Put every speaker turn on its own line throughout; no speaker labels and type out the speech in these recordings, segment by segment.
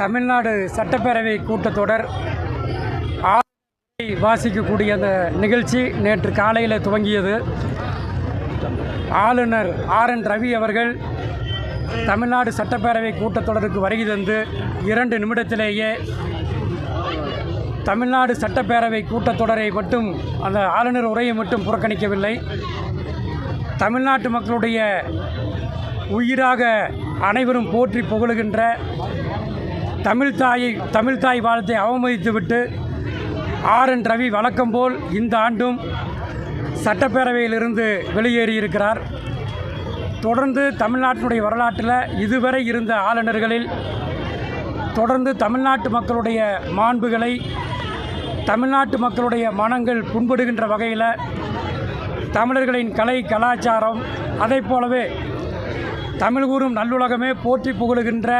தமிழ்நாடு சட்டப்பேரவை கூட்டத்தொடர் வாசிக்கக்கூடிய அந்த நிகழ்ச்சி நேற்று காலையில் துவங்கியது. ஆளுநர் ஆர்.என். ரவி அவர்கள் தமிழ்நாடு சட்டப்பேரவை கூட்டத்தொடருக்கு வருகை தந்து 2 நிமிடத்திலேயே தமிழ்நாடு சட்டப்பேரவை கூட்டத்தொடரை மட்டும், அந்த ஆளுநர் உரையை மட்டும் புறக்கணிக்கவில்லை. தமிழ்நாட்டு மக்களுடைய உயிராக அனைவரும் போற்றி புகழுகின்ற தமிழ்தாய் வாழ்த்தை அவமதித்துவிட்டு ஆர்.என். ரவி வழக்கம் போல் இந்த ஆண்டும் சட்டப்பேரவையிலிருந்து வெளியேறியிருக்கிறார். தொடர்ந்து தமிழ்நாட்டினுடைய வரலாற்றில் இதுவரை இருந்த ஆளுநர்களில் தொடர்ந்து தமிழ்நாட்டு மக்களுடைய மாண்புகளை, தமிழ்நாட்டு மக்களுடைய மனங்கள் புண்படுகின்ற வகையில் தமிழர்களின் கலை கலாச்சாரம், அதை போலவே தமிழ் கூறும் நல்லுலகமே போற்றி புகழுகின்ற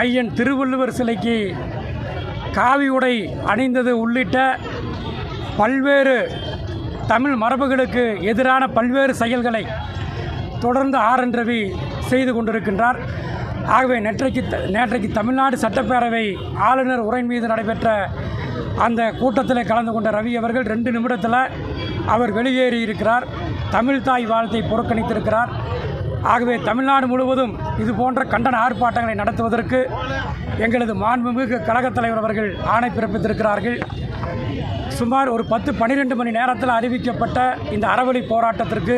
ஐயன் திருவள்ளுவர் சிலைக்கு காவி உடை அணிந்தது உள்ளிட்ட பல்வேறு தமிழ் மரபுகளுக்கு எதிரான பல்வேறு செயல்களை தொடர்ந்து ஆர்.என். ரவி செய்து கொண்டிருக்கின்றார். ஆகவே நேற்றைக்கு தமிழ்நாடு சட்டப்பேரவை ஆளுநர் உரை மீது நடைபெற்ற அந்த கூட்டத்தில் கலந்து கொண்ட ரவி அவர்கள் 2 நிமிடத்தில் அவர் வெளியேறி இருக்கிறார். தமிழ்தாய் வாழ்த்தை புறக்கணித்திருக்கிறார். ஆகவே தமிழ்நாடு முழுவதும் இது போன்ற கண்டன ஆர்ப்பாட்டங்களை நடத்துவதற்கு எங்களது மாண்புமிகு கழகத் தலைவர் அவர்கள் ஆணை பிறப்பித்திருக்கிறார்கள். சுமார் ஒரு 10-12 மணி நேரத்தில் அறிவிக்கப்பட்ட இந்த அறவழி போராட்டத்திற்கு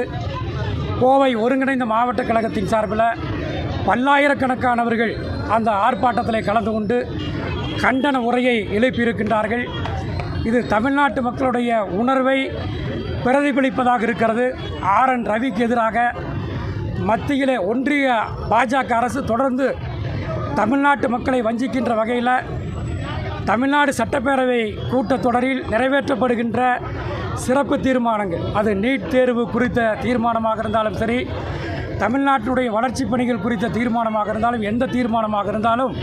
கோவை ஒருங்கிணைந்த மாவட்ட கழகத்தின் சார்பில் பல்லாயிரக்கணக்கானவர்கள் அந்த ஆர்ப்பாட்டத்தில் கலந்து கொண்டு கண்டன உரையை எழுப்பியிருக்கின்றார்கள். இது தமிழ்நாட்டு மக்களுடைய உணர்வை பிரதிபலிப்பதாக இருக்கிறது. ஆர்.என். ரவிக்கு எதிராக மத்தியிலே ஒன்றிய பாஜக அரசு தொடர்ந்து தமிழ்நாட்டு மக்களை வஞ்சிக்கின்ற வகையில் தமிழ்நாடு சட்டப்பேரவை கூட்டத்தொடரில் நிறைவேற்றப்படுகின்ற சிறப்பு தீர்மானங்கள், அது நீட் தேர்வு குறித்த தீர்மானமாக இருந்தாலும் சரி, தமிழ்நாட்டுடைய வளர்ச்சி பணிகள் குறித்த தீர்மானமாக இருந்தாலும், எந்த தீர்மானமாக இருந்தாலும்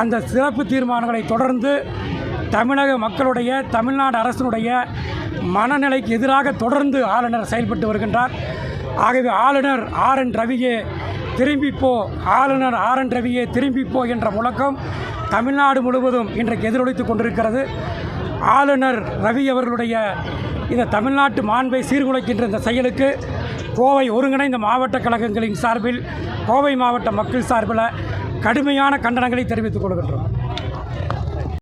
அந்த சிறப்பு தீர்மானங்களை தொடர்ந்து தமிழக மக்களுடைய, தமிழ்நாடு அரசினுடைய மனநிலைக்கு எதிராக தொடர்ந்து ஆளுநர் செயல்பட்டு வருகின்றார். ஆகவே ஆளுநர் ஆர்.என். ரவியே திரும்பிப்போ, ஆளுநர் ஆர்.என். ரவியே திரும்பிப்போ என்ற முழக்கம் தமிழ்நாடு முழுவதும் இன்றைக்கு எதிரொலித்து கொண்டிருக்கிறது. ஆளுநர் ரவி அவர்களுடைய இந்த தமிழ்நாட்டு மாண்பை சீர்குலைக்கின்ற இந்த செயலுக்கு கோவை ஒருங்கிணைந்த மாவட்ட கழகங்களின் சார்பில், கோவை மாவட்ட மக்கள் சார்பில் கடுமையான கண்டனங்களை தெரிவித்துக் கொள்கின்றோம்.